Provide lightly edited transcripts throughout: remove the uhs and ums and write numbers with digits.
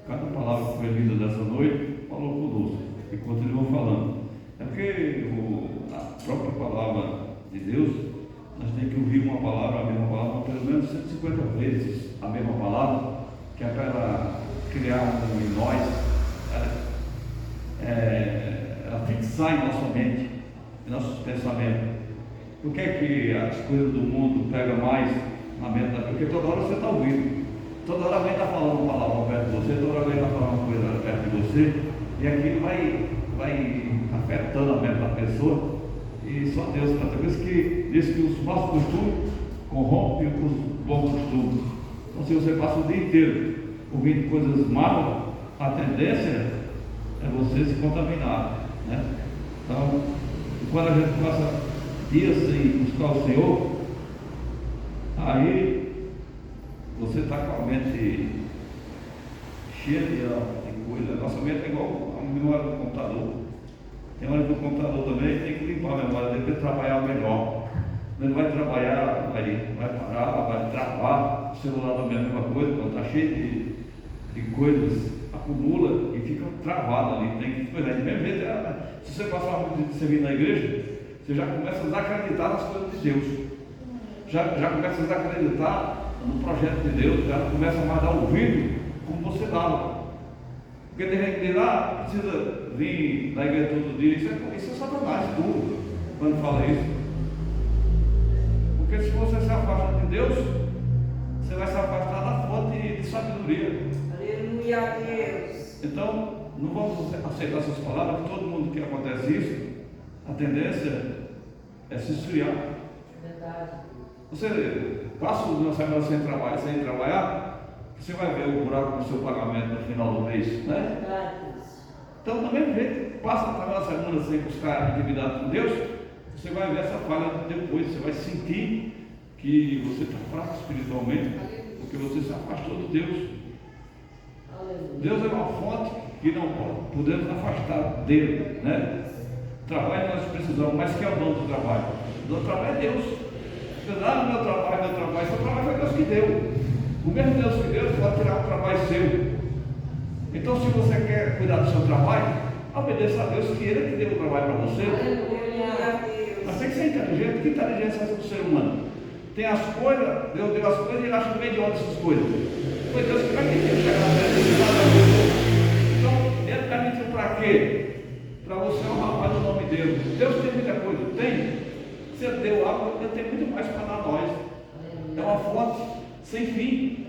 cada palavra que foi lida dessa noite falou conosco e continuou falando. É porque a própria palavra de Deus, nós temos que ouvir uma palavra, a mesma palavra, pelo menos 150 vezes a mesma palavra, que é para ela criar em nós, ela fixar em nossa mente, em nossos pensamentos. Por que é que as coisas do mundo pegam mais na mente da pessoa? Porque toda hora você está ouvindo, toda hora alguém está falando uma palavra perto de você, toda hora alguém está falando uma coisa perto de você, e aquilo vai afetando a mente da pessoa, e só Deus para ter. Que diz que os maus costumes corrompem os bons costumes. Então, se você passa o dia inteiro ouvindo coisas malas, a tendência é você se contaminar, né? Então, quando a gente passa dias sem buscar o Senhor, aí você está com a mente cheia de coisa. Nossa mente é igual a memória do computador. Tem hora que o computador também tem que limpar a memória dele para trabalhar melhor. Ele vai trabalhar, vai parar, vai travar. O celular também é a mesma coisa, quando está cheio de coisas, acumula e fica travado ali. Tem que esperar. De mesmo jeito, se você passar muito tempo servindo na igreja, você já começa a desacreditar nas coisas de Deus. Já começa a desacreditar no projeto de Deus, já começa mais a dar ouvido como você dava. Porque tem gente que diz lá, precisa vir na igreja todo dia. Isso é Satanás puro, quando fala isso. Porque se você se afasta de Deus, você vai se afastar da fonte de sabedoria. Aleluia, Deus. Então, não vamos aceitar essas palavras, que todo mundo que acontece isso, a tendência é se esfriar. Verdade. Você passa uma semana sem trabalhar, você vai ver o buraco do seu pagamento no final do mês, né? Verdade. Então, do mesmo jeito, passa uma semana sem buscar intimidade com Deus, você vai ver essa falha depois, você vai sentir que você está fraco espiritualmente, porque você se afastou de Deus. Aleluia. Deus é uma fonte que não podemos afastar dele, né? Trabalho nós precisamos, mas quem é o dono do trabalho? O dono do trabalho é Deus. Você dá no meu trabalho, seu trabalho foi Deus que deu. O mesmo Deus que deu, você vai tirar um trabalho seu. Então, se você quer cuidar do seu trabalho, obedeça a Deus, que Ele que deu o trabalho para você. Aleluia, Deus. Mas tem que ser inteligente. Que inteligência é essa do ser humano? Tem as coisas, Deus deu as coisas e ele acha que vem de onde essas coisas. Foi Deus que permitiu chegar na terra. Então, Ele permitiu para quê? Para você honrar o nome dele. Deus tem muita coisa, tem. Se Ele deu água, Ele tem muito mais para dar a nós. É uma fonte sem fim.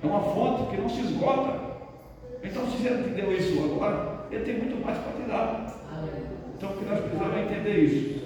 É uma fonte que não se esgota. Então, se Ele te deu isso agora, Ele tem muito mais para te dar. Então, o que nós precisamos é entender isso.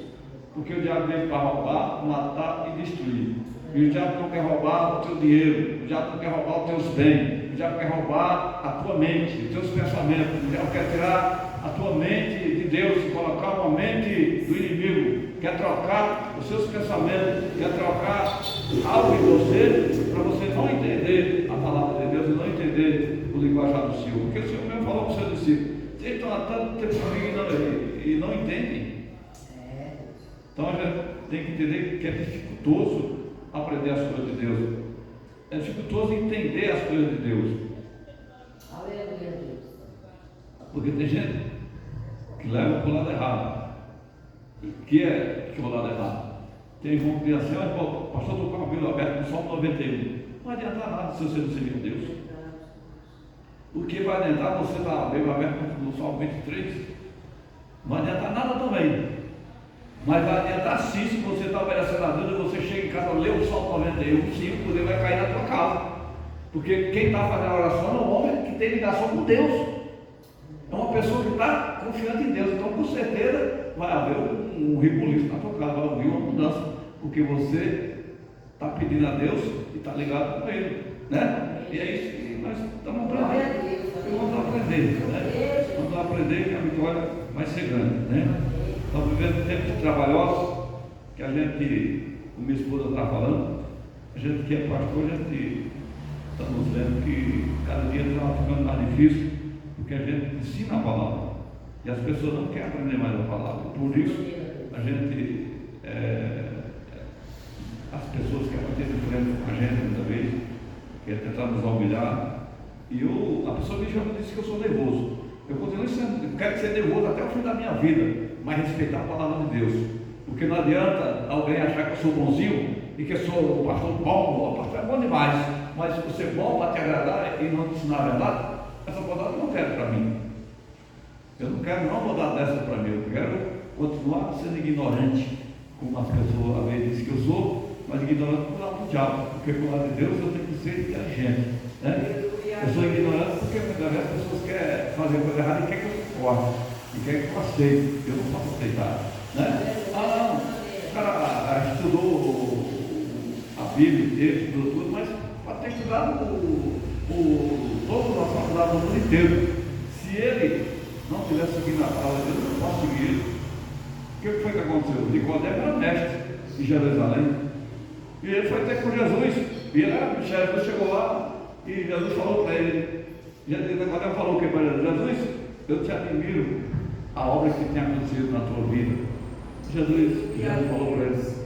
Porque o diabo vem para roubar, matar e destruir. E o diabo não quer roubar o teu dinheiro, o diabo não quer roubar os teus bens, o diabo quer roubar a tua mente, os teus pensamentos. O diabo quer tirar a tua mente de Deus e colocar uma mente do inimigo. Quer trocar os seus pensamentos, quer trocar algo em você, para você não entender a palavra de Deus e não entender o linguajar do Senhor. Porque o Senhor mesmo falou para o seu discípulo: vocês estão há tanto tempo comigo e não entendem. Então a gente tem que entender que é dificultoso aprender as coisas de Deus. É dificultoso entender as coisas de Deus. Aleluia, Deus. Porque tem gente que leva para o lado errado. Que é o lado errado? Tem irmão que diz assim: olha, pastor, estou com a Bíblia aberta no Salmo 91. Não adianta nada se você não servir a Deus. O que vai adiantar você estar a Bíblia aberta no Salmo 23? Não adianta nada também. Mas vai adiantar sim se você está obedecendo a Deus e você chega em casa, lê o Salmo 91, sim, o poder vai cair na tua casa. Porque quem está fazendo a oração é um homem que tem ligação com Deus. É uma pessoa que está confiante em Deus. Então, com certeza, vai haver um rebuliço na tua casa, vai haver uma mudança. Porque você está pedindo a Deus e está ligado com Ele, né? E é isso que nós estamos aprendendo. Vamos aprender, né? Vamos aprender que a vitória vai ser grande, né? Estamos vivendo tempos trabalhosos, que a gente, como minha esposa está falando, a gente que é pastor, a gente estamos vendo que cada dia está ficando mais difícil, porque a gente ensina a palavra, e as pessoas não querem aprender mais a palavra. Por isso, a gente, as pessoas que bater de frente com a gente muitas vezes, querem tentar nos humilhar, E a pessoa me chama e disse que eu sou nervoso. Eu continuo sendo, eu quero ser nervoso até o fim da minha vida, mas respeitar a palavra de Deus. Porque não adianta alguém achar que eu sou bonzinho e que eu sou o pastor bom. O pastor é bom demais, mas se você é bom para te agradar e não te ensinar a verdade, essa bondade eu não quero para mim. Eu não quero uma bondade dessa para mim. Eu quero continuar sendo ignorante, como as pessoas às vezes dizem que eu sou, mas ignorante por lado do diabo, porque por lado de Deus eu tenho que ser inteligente, né? Eu sou ignorante porque muitas vezes as pessoas querem fazer coisa errada e querem que eu suporte, e querem que eu aceite. Eu não posso aceitar, né? Não, o cara estudou a Bíblia, estudou tudo, mas pode ter estudado toda a faculdade do mundo inteiro. Se ele não tivesse seguido a palavra de Deus, eu não posso seguir ele. O que foi que aconteceu? Nicodemo era mestre em Jerusalém. E ele foi até com Jesus. E Jesus chegou lá e Jesus falou para ele. Nicodemo falou o que para ele? Jesus, eu te admiro a obra que tem acontecido na tua vida. Jesus falou para eles.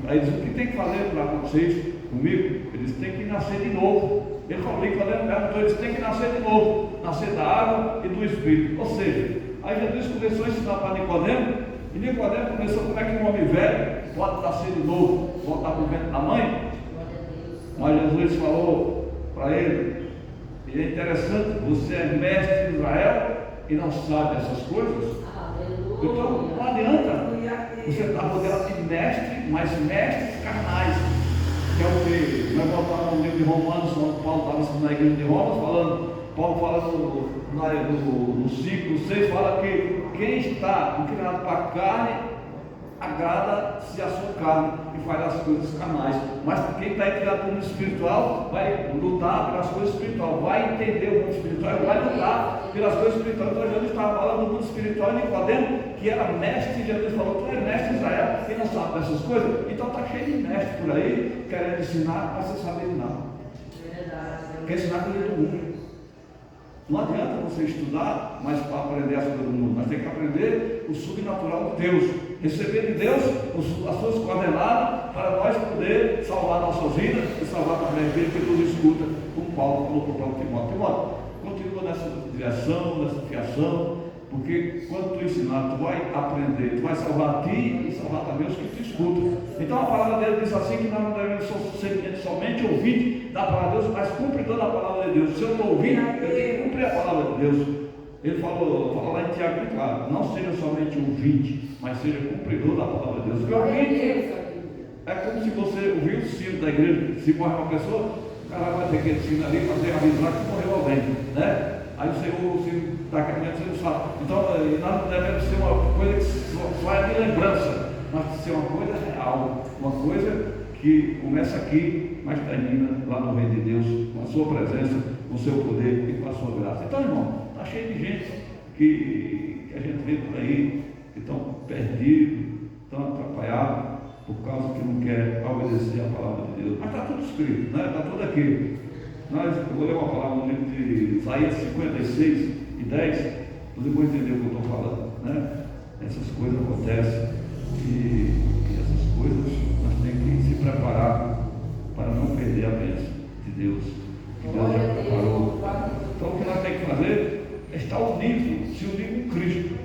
Aí ele disse, o que tem que fazer para acontecer isso comigo? Ele disse, tem que nascer de novo. Ele falou, Nicodemo perguntou, ele disse, tem que nascer de novo. Nascer da água e do Espírito. Ou seja, aí Jesus começou a ensinar para Nicodemo. E Nicodemo começou como é que um homem velho pode nascer de novo, voltar para o ventre da mãe. Mas Jesus falou para ele, e é interessante, você é mestre de Israel e não sabe essas coisas. Então não adianta você estar rodeado de mestre, mas mestres carnais, que é o que vai voltar no livro de Romanos, quando Paulo estava ensinando na igreja de Romanos, Paulo fala no 5, no 6, fala que quem está inclinado para a carne, agrada-se a sua carne e faz as coisas carnais. Mas quem está inclinado para o mundo espiritual, vai lutar pelas coisas espirituais, vai entender o mundo espiritual, vai lutar pelas coisas espirituais. Então Jesus estava falando do mundo espiritual e Nicodemo, que era mestre, Jesus falou, tu és mestre de Israel e não sabe dessas coisas. Então está cheio de mestre por aí, querendo ensinar, mas você sabe de nada. Quer ensinar coisa do mundo. Não adianta você estudar, mas para aprender as coisas do mundo, mas tem que aprender o subnatural de Deus, receber de Deus as suas coordenadas para nós poder salvar nossas vidas e salvar também aquele que nos escuta, como Paulo colocou para o Timóteo. Timóteo, continua nessa direção, nessa fiação, porque quando tu ensinar, tu vai aprender, tu vai salvar a ti e salvar também os que te escutam. Então a palavra dele diz assim que nós não devemos ser somente ouvinte da palavra de Deus, mas cumpridor da palavra de Deus. Se eu estou ouvindo, eu tenho que cumprir a palavra de Deus. Ele fala lá em Tiago muito claro, não seja somente ouvinte, mas seja cumpridor da palavra de Deus. Porque ouvinte é como se você ouvir o sino da igreja. Se morre uma pessoa, o cara vai ter aquele sino ali para avisar que morreu alguém, né? Aí você ouve o sino da caminhada, você não sabe. Então nós não devemos ser uma coisa que só é de lembrança, mas que ser uma coisa real, uma coisa que começa aqui, mas termina lá no reino de Deus, com a sua presença, com o seu poder e com a sua graça. Então, irmão, está cheio de gente que a gente vê por aí, que estão perdidos, estão atrapalhados, por causa que não quer obedecer a palavra de Deus. Mas está tudo escrito, né? Está tudo aqui. Eu vou ler uma palavra no livro de Isaías 56 e 10, você vai entender o que eu estou falando, né? Essas coisas acontecem e essas coisas nós temos que se preparar para não perder a bênção de Deus, que Deus já preparou. Então o que nós temos que fazer é estar unido, se unir com Cristo,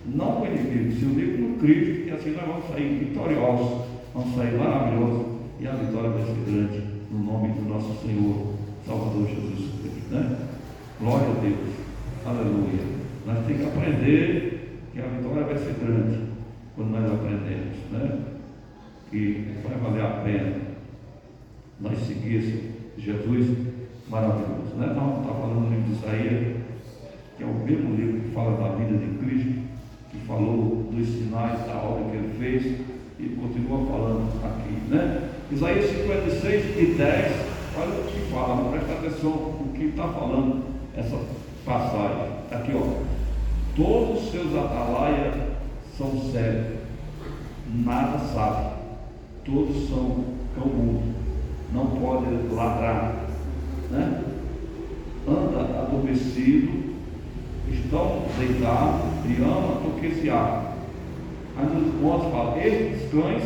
não com o inimigo, se unir com Cristo, e assim nós vamos sair vitoriosos, vamos sair maravilhosos, e a vitória vai ser grande, no nome do nosso Senhor Salvador Jesus Cristo, né? Glória a Deus, aleluia. Nós temos que aprender que a vitória vai ser grande quando nós aprendemos, né? Que vai valer a pena nós seguirmos Jesus maravilhoso, né? Nós estamos falando no livro de Isaías, que é o mesmo livro que fala da vida de Cristo, que falou dos sinais da obra que ele fez e continua falando aqui, né? Isaías 56 e 10. Olha o que fala, presta atenção no que está falando essa passagem. Aqui, ó. Todos os seus atalaias são cegos, nada sabe. Todos são cão mudo, não podem ladrar, né? Anda adormecido, estão deitados e ama toquetear. Aí nos pontos fala, estes cães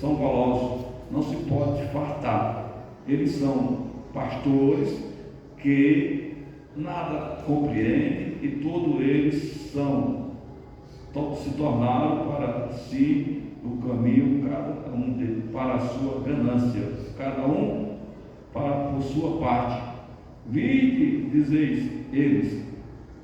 são golosos, não se pode fartar. Eles são pastores que nada compreendem e todos eles se tornaram para si o caminho, cada um deles, para a sua ganância, cada um por sua parte. Vinde, dizeis eles,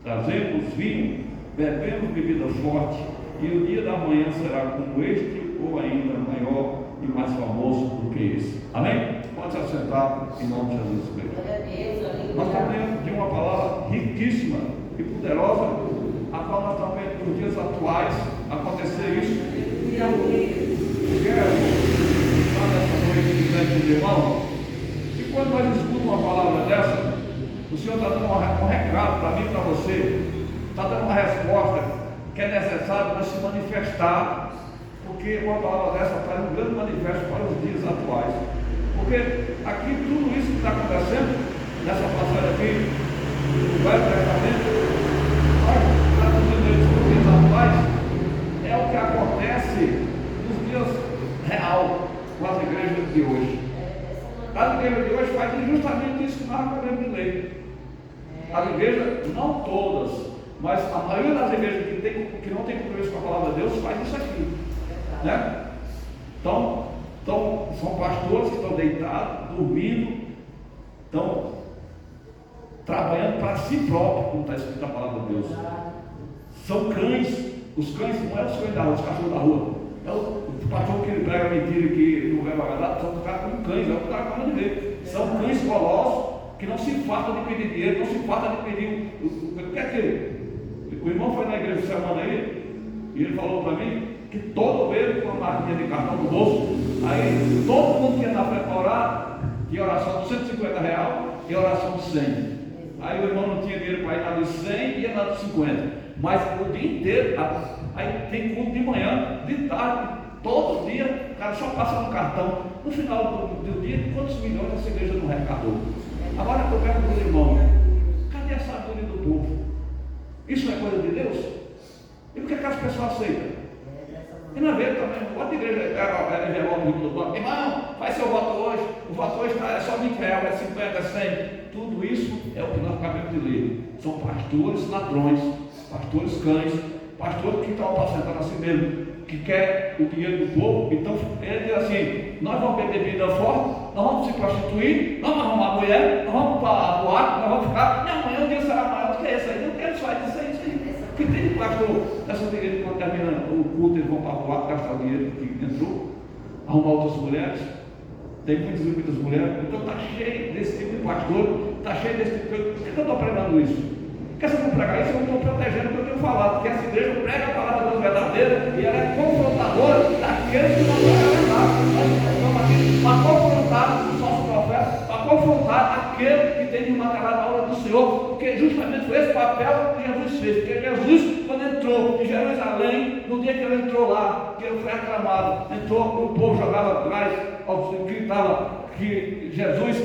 trazemos vinho, bebemos bebida forte, e o dia da manhã será como este, ou ainda maior e mais famoso do que esse. Amém? Pode se assentar em nome de Jesus Cristo. Nós estamos dentro de uma palavra riquíssima e poderosa, a qual nós estamos vendo nos dias atuais acontecer isso. E eu quero estar nessa noite dizendo de irmão, que quando nós escutamos uma palavra dessa, o Senhor está dando um recado para mim e para você, está dando uma resposta que é necessário nós se manifestar, porque uma palavra dessa faz um grande manifesto para os dias atuais. Porque aqui tudo isso que está acontecendo, nessa passagem aqui, no Velho Testamento, nós traduzimos nos dias atuais, é o que acontece nos dias real com as igrejas de hoje. As igrejas de hoje fazem justamente isso que nós acabamos de ler. As igrejas, não todas, mas a maioria das igrejas que não tem compromisso com a palavra de Deus faz isso aqui, né? Então são pastores que estão deitados, dormindo, estão trabalhando para si próprios, como está escrito na palavra de Deus. São cães, os cães não é os cães da rua, os cachorros da rua. É o pastor que ele prega mentira que não é verdade, são caras como cães, é o que está acabando de ver. São cães golosos que não se fartam de pedir dinheiro, não se fartam de pedir o que é aquilo. O irmão foi na igreja essa semana aí, e ele falou para mim que todo mês com uma marquinha de cartão no bolso, aí todo mundo que ia na frente para orar, tinha oração de R$150 e oração de 100. Aí o irmão não tinha dinheiro para ir na de 100 e ia na de 50. Mas o dia inteiro, aí tem culto de manhã, de tarde, todo dia, o cara só passa no cartão. No final do dia, quantos milhões essa igreja não arrecadou? Agora eu pergunto para o irmão, cadê a sabedoria do povo? Isso é coisa de Deus? E por que as pessoas aceitam? E na vez também, quanta igreja era Jerônimo do banco? Irmão, faz seu voto hoje, o voto hoje é só R$20, é 50, é 100. Tudo isso é o que nós acabamos de ler. São pastores ladrões, pastores cães, pastores que estão apacentando a si mesmo, que quer o dinheiro do povo. Então ele diz assim: nós vamos beber bebida forte, nós vamos se prostituir, nós vamos arrumar mulher, nós vamos para a boate, nós vamos ficar. E amanhã o dia será maior do que esse aí. Eu quero só isso aí. Que tem de pastor dessa igreja, quando termina o culto, eles vão para a boate, gastar o dinheiro que entrou, arrumar outras mulheres. Tem muitas e muitas mulheres. Então está cheio desse tipo de pastor, está cheio desse tipo de coisa. Por que eu estou pregando isso? Porque se eu não pregar isso, eu não estou protegendo o que eu tenho falado, porque essa igreja prega a palavra de Deus verdadeira e ela é confrontadora daqueles que não pregam a verdade. Nós estamos aqui para confrontar os nossos profetas, para confrontar aquele que tem de matar a obra do Senhor, porque justamente foi esse papel que Jesus fez. Porque Jesus, quando entrou em Jerusalém, no dia que ele entrou lá, que ele foi aclamado, entrou, o povo jogava atrás, gritava que Jesus,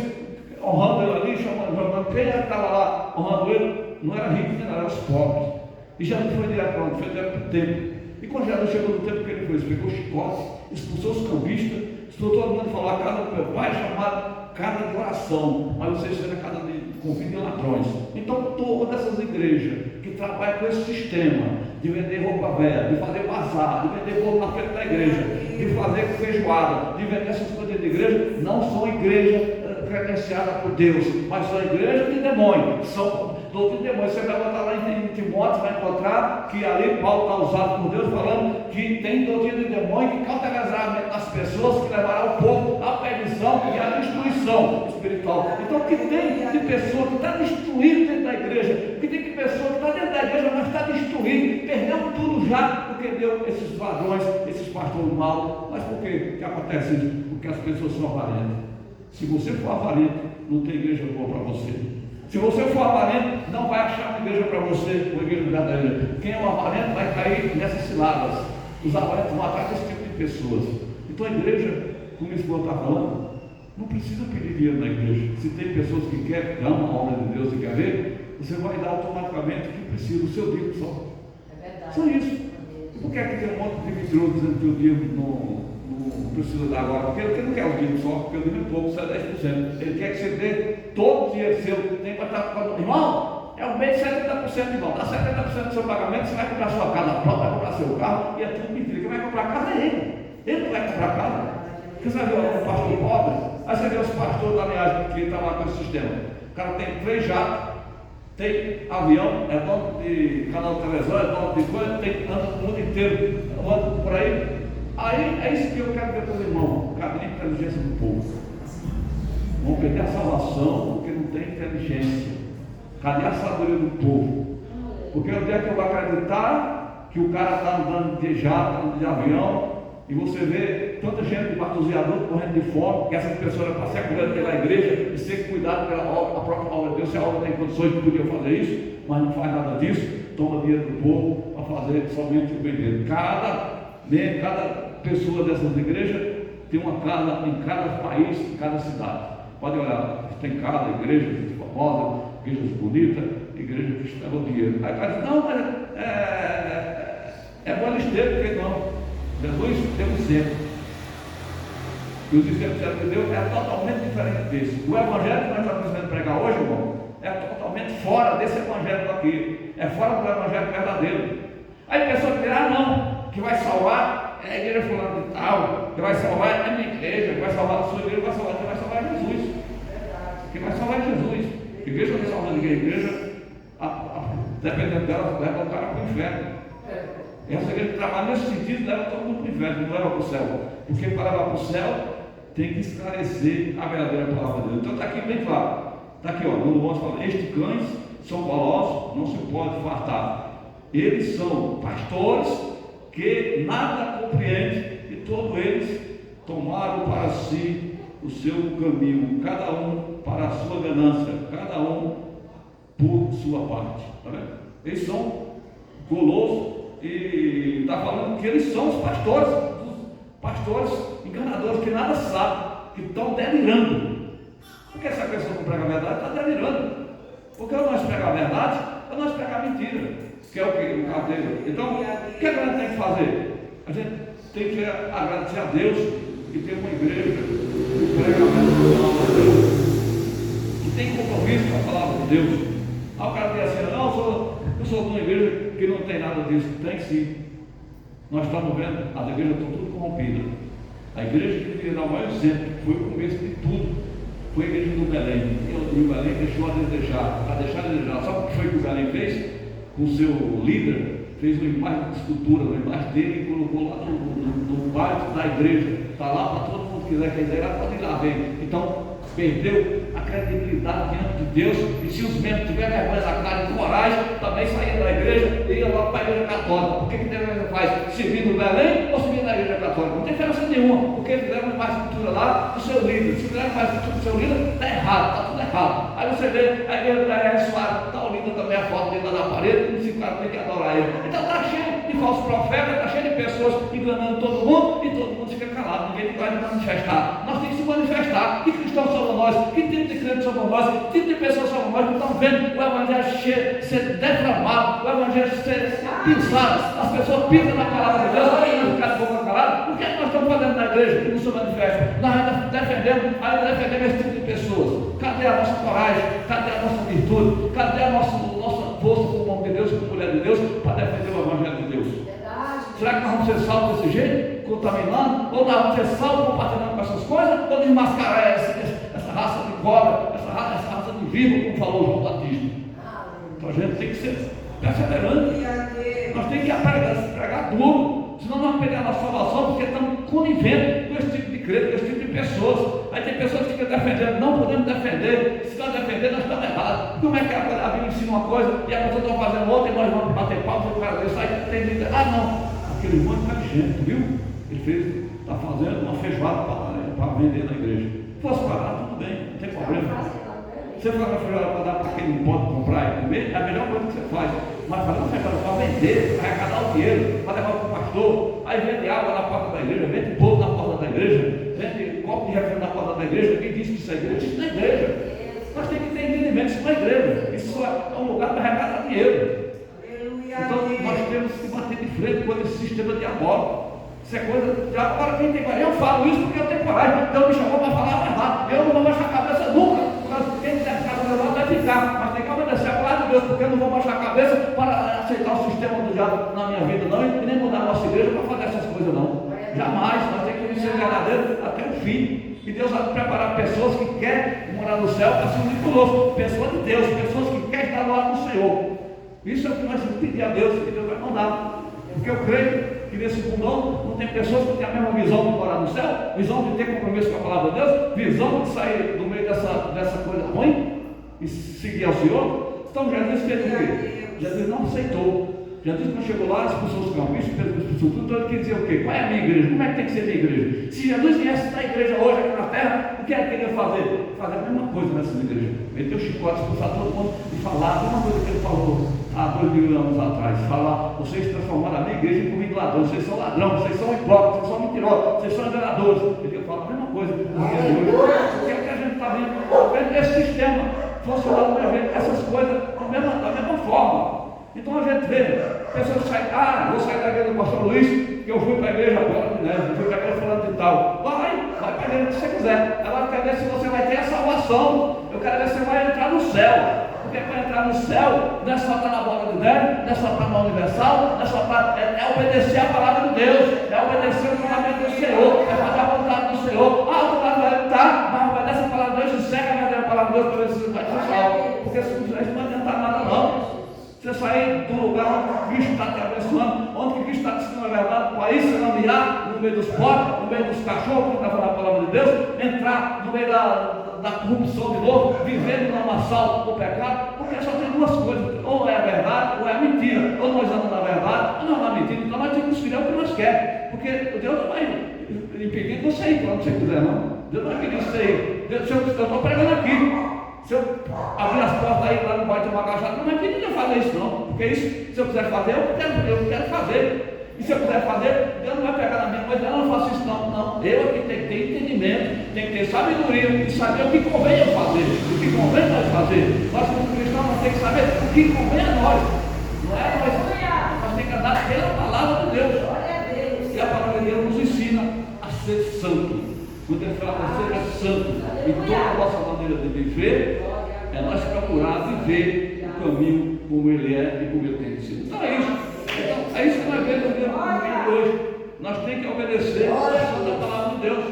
honrando ele ali, chamando, quem estava lá honrando ele? Não era rico nem nada, eram os pobres. E Jesus foi direto para onde? Foi direto para o templo. E quando Jesus chegou no templo, o que ele fez? Pegou chicote, expulsou os cambistas, expulsou todo mundo e falou: a casa do meu pai é chamada casa de oração, mas vocês serão a casa de convite de ladrões. Então todas essas igrejas que trabalham com esse sistema de vender roupa velha, de fazer bazar, de vender bolo na frente da igreja, de fazer feijoada, de vender essas coisas de igreja, não são igrejas credenciadas por Deus, mas são igrejas de demônio, são doutrina de demônio. Você vai botar lá em Timóteo, vai encontrar que ali Paulo está usado por Deus, falando que tem doutrina de demônio que cauterizará as pessoas, que levará o povo à perdição e à destruição espiritual. Então, o que tem de pessoa que está destruída dentro da igreja, que tem de pessoa que está dentro da igreja, mas está destruída, perdeu tudo já, porque deu esses ladrões, esses pastores maus. Mas por que acontece isso? Porque as pessoas são avarentas. Se você for avarento, não tem igreja boa para você. Se você for avarento, não vai achar uma igreja para você, uma igreja verdadeira. Quem é um avarento vai cair nessas ciladas. Os avarentos vão atrás desse tipo de pessoas. Então a igreja, como esse povo está falando, não precisa pedir dinheiro na igreja. Se tem pessoas que querem, que amam a obra de Deus e querem ver, você vai dar automaticamente o que precisa, o seu dízimo só. É verdade. Só isso. E por que aqui tem um monte de vitroso dizendo que o dízimo não precisa dar agora, porque ele não quer o dinheiro só, porque o dinheiro é pouco, só é 10%. Ele quer que você dê todo o dinheiro seu, tem que estar. Irmão, é o meio de 70%, irmão. Dá 70% do seu pagamento, você vai comprar sua casa própria, vai comprar seu carro, e é tudo mentira. Quem vai comprar casa é ele. Ele não vai comprar casa. Porque você vai ver o pastor pobre, aí você vê os pastores da linhagem que estão lá com esse sistema. O cara tem 3 jatos, tem avião, é dono de canal de televisão, é dono de coisa, anda o mundo inteiro, anda por aí. Aí é isso que eu quero ver com os irmãos. Cadê a inteligência do povo? Vão perder a salvação porque não tem inteligência. Cadê a sabedoria do povo? Porque o dia que eu vou acreditar que o cara está andando de jato, andando de avião, e você vê tanta gente debaixo dos viadutos correndo de fome, que essas pessoas eram para ser curadas pela igreja e ser cuidado pela obra, a própria obra de Deus. Se a obra tem condições de poder fazer isso, mas não faz nada disso, toma dinheiro do povo para fazer somente o bem dele. Cada pessoa dessas igrejas tem uma casa em cada país, em cada cidade. Pode olhar, tem cada igreja famosa, igrejas bonitas, igreja que estava dinheiro. Aí o cara diz, não, mas é bom eles terem, porque não. Jesus deu um exemplo. E os exemplos de Deus é totalmente diferente desse. O evangelho que nós estamos precisando pregar hoje, irmão, é totalmente fora desse evangelho aqui. É fora do evangelho verdadeiro. Aí a pessoa dirá, não, que vai salvar é a igreja fulana de tal, que vai salvar é a minha igreja, que vai salvar a sua igreja, quem vai salvar é Jesus. Quem vai salvar é Jesus. A igreja não salva ninguém, a igreja, dependendo dela, leva o cara para o inferno. Essa igreja que trabalha nesse sentido leva todo mundo para o inferno, não leva para o céu. Porque para levar para o céu tem que esclarecer a verdadeira palavra de Deus. Então está aqui bem claro. Está aqui, ó, no 11 fala, estes cães são golosos, não se pode fartar. Eles são pastores que nada compreendem e todos eles tomaram para si o seu caminho, cada um para a sua ganância, cada um por sua parte. Tá vendo? Eles são golosos. E está falando que eles são os pastores enganadores que nada sabem, que estão delirando. Porque essa pessoa que prega a verdade está delirando. Porque ou nós pregar a verdade, ou nós pregar a mentira, que é o que? O carteiro. Então, o que a gente tem que fazer? A gente tem que agradecer a Deus que tem uma igreja que prega a verdade, que tem compromisso com a palavra de Deus. Aí o cara diz assim, não, eu sou de uma igreja que não tem nada disso. Tem sim. Nós estamos vendo, as igrejas estão tudo corrompidas. A igreja que deveria dar o maior exemplo, foi o começo de tudo, foi a igreja do Belém. E o Belém deixou a desejar. Sabe o que foi que o Belém fez? Com o seu líder, fez uma imagem de escultura, uma imagem dele e colocou lá no pátio da igreja. Está lá para todo mundo que quiser ir, pode ir lá ver. Então, perdeu a credibilidade diante de Deus, e se os membros tiverem vergonha na cara e coragem, também saíram da igreja e iam logo para a igreja católica. Por que a igreja faz? Servir no Belém ou servir na igreja católica? Não tem diferença nenhuma, porque fizeram mais cultura lá do seu líder. Se fizeram mais cultura do seu líder, está errado, está tudo errado. Aí você vê a igreja da R. Soares, está o líder também, a foto dele lá na parede, e esse cara tem que adorar ele. Então está cheio de falsos profetas, está cheio de pessoas enganando todo mundo, e todo mundo fica calado, ninguém vai manifestar. Nós temos que se manifestar. Que cristãos somos nós? Que tipo de crentes somos nós? Que tipo de pessoas somos nós que estão vendo o evangelho ser defamado, o evangelho ser pisado, as pessoas pisam na palavra de Deus, aí nós ficamos de boca calada. O que é que nós estamos fazendo na igreja que não se manifesta? Nós ainda defendemos esse tipo de pessoas. Cadê a nossa coragem? Cadê a nossa virtude? Cadê a nossa força como homem de Deus, como mulher de Deus, para defender o evangelho de Deus? Será que nós vamos ser salvos desse jeito, contaminando? Ou nós vamos ser salvos compartilhando com essas coisas? Ou desmascarar essa raça de cobra, essa raça de víbora, como falou João Batista? Então a gente tem que ser perseverante. Nós temos que pregar duro, senão nós vamos perder a nossa salvação, porque estamos conivendo com esse tipo de crente, com esse tipo de pessoas. Aí tem pessoas que ficam defendendo, não podemos defender. Se nós defender, nós estamos errados. Como é que a Bíblia ensina uma coisa e a pessoa está fazendo outra e nós vamos bater palmas e o cara diz, aí tem gente, não. Aquele irmão é inteligente, viu? Ele está fazendo uma feijoada para vender na igreja. Se fosse para lá, tudo bem, não tem problema. Você faz uma feijoada para dar para quem não pode comprar e comer, é a melhor coisa que você faz. Mas fazer uma feijoada para vender, para arrecadar o dinheiro, para levar para o pastor, aí vende água na porta da igreja, vende bolo na porta da igreja, vende copo de refri na porta da igreja. Quem disse que isso é igreja? Isso não é igreja. Nós temos que ter entendimento, isso não é igreja. Isso é um lugar para arrecadar dinheiro. Então nós temos que bater de frente com esse sistema diabólico. Isso é coisa de agora quem tem coragem. Eu falo isso porque eu tenho coragem. Deus me chamou para falar a verdade. Eu não vou baixar a cabeça nunca. Quem quiser ficar do meu lado vai ficar. Mas tem que obedecer a palavra de Deus, porque eu não vou baixar a cabeça para aceitar o sistema do diabo na minha vida, não, e nem mudar a nossa igreja para fazer essas coisas, não. Jamais. Nós temos que ser verdadeiros até o fim. E Deus vai preparar pessoas que querem morar no céu para se unir conosco. Pessoas de Deus, pessoas que querem estar lá com o Senhor. Isso é o que nós temos que pedir a Deus, que Deus vai mandar. Porque eu creio que nesse mundão não tem pessoas que têm a mesma visão de morar no céu, visão de ter compromisso com a palavra de Deus, visão de sair do meio dessa coisa ruim e seguir ao Senhor. Então Jesus fez o quê? Jesus não aceitou. Jesus quando chegou lá, expulsou os campistas, expulsou tudo, então ele queria dizer o quê? Qual é a minha igreja? Como é que tem que ser a minha igreja? Se Jesus viesse na igreja hoje aqui na terra, o que é que ele ia fazer? Fazer a mesma coisa nessas igrejas. Meter o chicote, expulsar todo mundo e falar a mesma coisa que ele falou há 2000 anos atrás. Falar, vocês transformaram a minha igreja em comida de ladrão, vocês são ladrão, vocês são hipócritas, vocês são mentirosos, vocês são enganadores. Ele ia falar a mesma coisa. O que é que a gente está vendo? Esse sistema funcionando essas coisas da mesma forma. Então a gente vê, pessoas que saem, vou sair da igreja do pastor Luiz, que eu fui para a igreja agora, né? Eu fui para a igreja falando de tal. Vai para a igreja que você quiser. Ela quer ver se você vai ter a salvação. Eu quero ver se você vai entrar no céu. Porque para entrar no céu, não é só estar na bola de Deus, não é só estar na universal, não é só estar, é obedecer a palavra de Deus, é obedecer o mandamento do Senhor, é fazer a vontade do Senhor. O lado vai estar, mas obedece a palavra de Deus e segue a palavra de Deus para ver se você vai ser salvo. Porque se não fizer isso, não vai adiantar nada não. Você sair do lugar onde o Cristo está te abençoando, onde o Cristo está te ensinando a verdade, para isso caminhar no meio dos pobres, no meio dos cachorros, que está falando a palavra de Deus, entrar no meio da corrupção de novo, vivendo no lamaçal do pecado, porque só tem duas coisas, ou é a verdade ou é a mentira, ou nós andamos na verdade ou não na mentira. Então nós temos que escolher o que nós queremos, porque Deus não vai impedir você ir quando você quiser, não. Deus não vai impedir você ir. Eu estou pregando aqui. Se eu abrir as portas aí lá no bairro de uma caixada, não vai pedir eu fazer isso não, porque isso, se eu quiser fazer, eu quero fazer. E se eu quiser fazer, Deus não vai pegar na minha coisa, eu não faço isso não. Eu aqui tenho que ter entendimento, tenho que ter sabedoria e saber o que convém eu fazer, o que convém nós fazer. Nós como cristãos nós temos que saber o que convém a nós, não é nós. Nós temos que andar pela palavra de Deus. E a palavra de Deus nos ensina a ser santo. Quando ele fala para ser santo, e toda a nossa maneira de viver é nós procurar viver o caminho como ele é e como ele tem sido. Então é isso. Então, é isso que nós vemos no dia hoje. Nós temos que obedecer a palavra de Deus,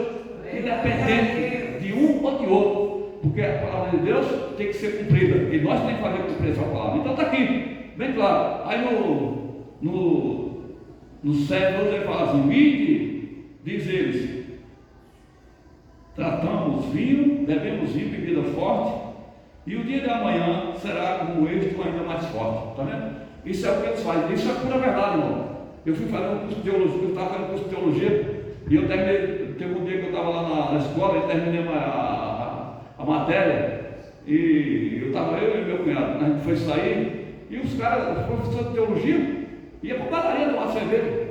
independente de um ou de outro, porque a palavra de Deus tem que ser cumprida e nós temos que fazer cumprir essa palavra. Então está aqui, bem claro. Aí no 7, ele fala assim: vinde, diz eles. Tratamos vinho, bebemos vinho, bebida forte, e o dia de amanhã será como este, ou ainda mais forte. Está vendo? Isso é o que eles fazem, isso é pura verdade, irmão. Eu fui fazer um curso de teologia, eu estava fazendo um curso de teologia, e eu terminei, teve um dia que eu estava lá na escola, e terminei a matéria, e eu e meu cunhado, a gente foi sair, e os caras, os professores de teologia, iam para a padaria tomar cerveja.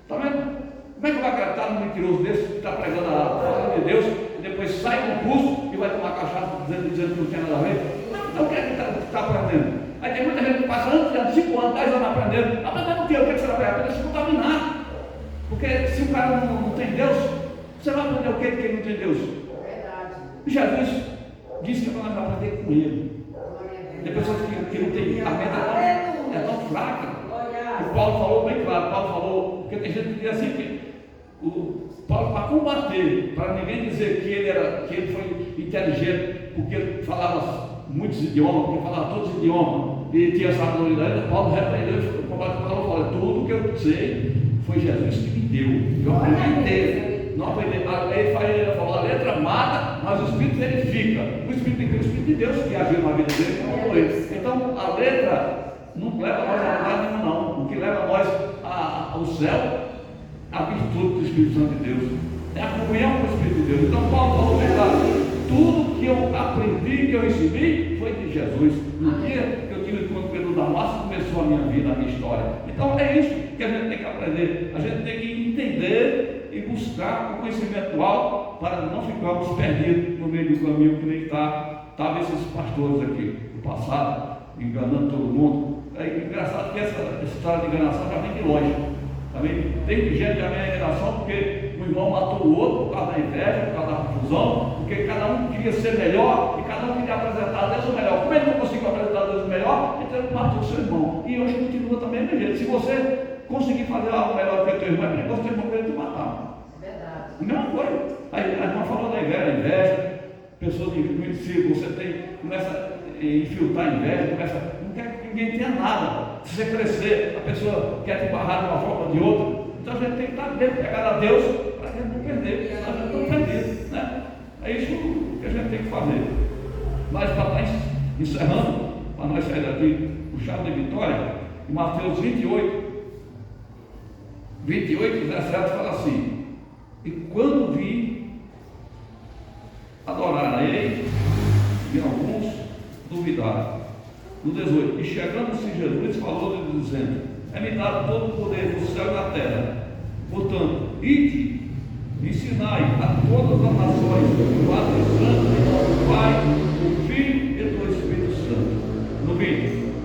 Está vendo? Como é que vai acreditar num mentiroso desse que está pregando a palavra de Deus e depois sai do curso e vai tomar cachaça dizendo que não tem nada a ver? Então o que é que está aprendendo? Aí tem muita gente que passa anos, 5 anos, 10 anos aprendendo. Aprendendo o quê? O que você vai aprender? Aprender a se contaminar. Porque se o cara não tem Deus, você vai aprender o quê de quem não tem Deus? Verdade. Jesus disse que nós vamos aprender com ele. Tem pessoas que não têm a mente é tão fraca. O Paulo falou bem claro, Paulo falou, porque tem gente que diz assim que o Paulo, para combater, para ninguém dizer que ele foi inteligente, porque ele falava muitos idiomas, porque falava todos os idiomas, e tinha sabedoria, Paulo repreendeu, Paulo falou: tudo que eu sei foi Jesus que me deu, eu aprendi dele, não aprendi. Ele falou: a letra mata, mas o Espírito verifica. O Espírito de Deus que agiu na vida dele, não foi ele. Então a letra não leva nós a lugar nenhum, não. O que leva nós ao céu, a virtude do Espírito Santo de Deus, é a comunhão com o Espírito de Deus. Então Paulo falou: tudo que eu aprendi, que eu recebi, foi de Jesus. No dia que eu tive encontro com ele no Damasco, começou a minha vida, a minha história. Então é isso que a gente tem que aprender. A gente tem que entender e buscar o conhecimento alto para não ficarmos perdidos no meio do caminho, que nem estavam esses pastores aqui do passado, enganando todo mundo. É engraçado que essa história de enganação já vem de longe. Amém? Tem gente da minha geração porque o irmão matou o outro por causa da inveja, por causa da confusão, porque cada um queria ser melhor e cada um queria apresentar a Deus o melhor. Como ele não conseguiu apresentar a Deus o melhor, então ele matou o seu irmão. E hoje continua também do jeito. Se você conseguir fazer algo melhor que o teu irmão, é perigoso teu irmão querer te matar. É verdade. A mesma coisa. Aí a irmã falou da inveja, pessoas de se você começa a infiltrar inveja, não quer que ninguém tenha nada. Se você crescer, a pessoa quer te barrar de uma forma ou de outra. Então a gente tem que estar bem pegado a Deus para a gente não perder, para a gente não perder, né? É isso que a gente tem que fazer. Mas para estar encerrando, para nós sair daqui, o chave de vitória, em Mateus 28, 17 fala assim: e quando vi adorar a ele, e alguns duvidaram. No 18, e chegando-se Jesus, falou-lhe dizendo: é-me dado todo o poder do céu e da terra. Portanto, ide, ensinai a todas as nações, batizando em nome do Pai, do Filho e do Espírito Santo. No 20,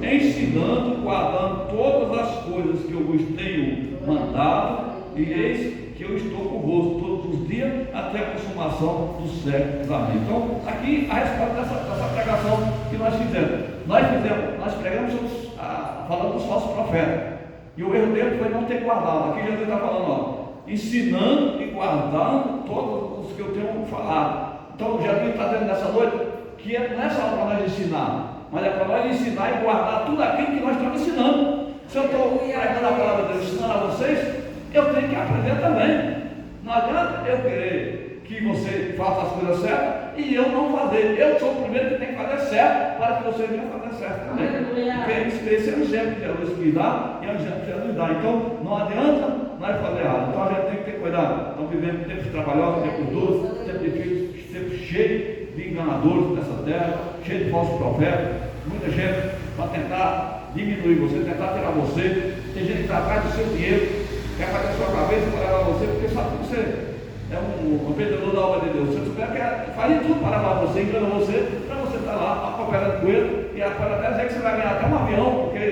ensinando, guardando todas as coisas que eu vos tenho mandado, e eis que eu estou convosco todos os dias até a consumação dos séculos. Amém. Então, aqui a resposta dessa pregação que nós fizemos. Nós pregamos falando dos falsos profetas. E o erro dele foi não ter guardado. Aqui Jesus está falando, ó, ensinando e guardando todos os que eu tenho falado. Então Jesus está dizendo nessa noite que não é só para nós ensinar, mas é para nós ensinar e guardar tudo aquilo que nós estamos ensinando. Se eu estou pregando a palavra de Deus, ensinando a vocês, eu tenho que aprender também. Não adianta eu querer que você faça as coisas certas e eu não fazer. Eu sou o primeiro que tem que fazer certo para que vocês venham fazer certo também. Porque esse é o exemplo que Jesus quis dar e é o exemplo que Jesus dá. Então não adianta nós fazer errado. Então a gente tem que ter cuidado. Estamos vivendo tempos trabalhosos, tempos duros, tempos difíceis, tempos cheios de enganadores nessa terra, cheio de falsos profetas. Muita gente para tentar diminuir você, tentar tirar você. Tem gente que está atrás do seu dinheiro, quer fazer a sua cabeça para levar você, porque sabe que você é um vendedor da obra de Deus. Se você souber que faria tudo para levar você, engana você, para você estar lá operando com ele, e pode até dizer que você vai ganhar até um avião, porque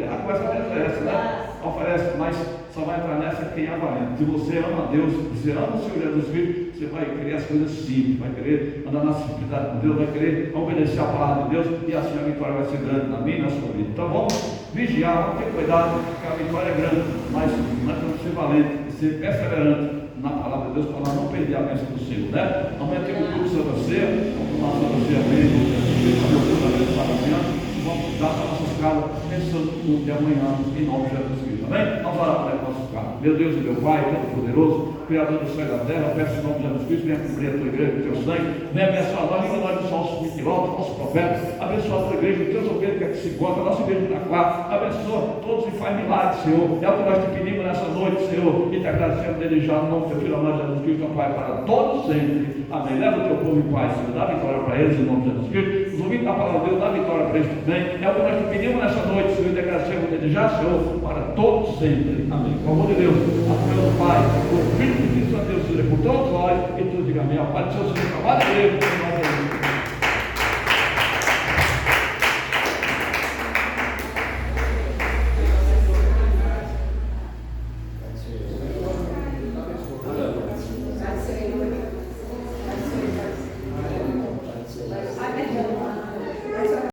a conversa deles é essa, né? Oferece, mas só vai entrar nessa quem é valente. Se você ama a Deus, se você ama o Senhor Jesus Cristo, você vai querer as coisas simples, vai querer andar na simplicidade com Deus, vai querer obedecer a palavra de Deus, e assim a vitória vai ser grande na minha e na sua vida. Então vamos vigiar, vamos ter cuidado, porque a vitória é grande, mas nós temos que ser valentes e ser perseverantes na palavra de Deus, para nós não perder a bênção do Senhor, né? Amanhã tem um culto de Santa Ceia, vamos tomar a Santa Ceia mesmo, vamos dar para nossas casas, pensando no mundo de amanhã, em nome de Jesus Cristo, amém? Vamos orar para as nossas casas. Meu Deus e meu Pai, Todo-Poderoso, Criador do céu e da terra, peço em nome de Jesus Cristo, venha cobrir a tua igreja com o teu sangue, venha abençoar nós, livra nós dos falsos mentirosos, falsos profetas, abençoa a tua igreja, os teus obreiros que aqui se encontram, a nossa igreja da quarta, abençoa todos e faz milagres, Senhor. É o que nós te pedimos nessa noite, Senhor, e te agradecemos desde já, no nome do teu filho amado Jesus Cristo, Pai, para todos sempre. Amém. Leva o teu povo em paz, Senhor, dá vitória para eles, em nome de Jesus Cristo. Os ouvintes da palavra de Deus, dá vitória para eles também. É o que nós te pedimos nessa noite, Senhor, e te agradecemos desde já, Senhor, para todos sempre. Amém. Com o amor de Deus, a Deus do Pai, o Filho e o Espírito Santo, Deus, por todos nós, e tu diga amém. Ao Pai do Senhor, Senhor, trabalho de Deus.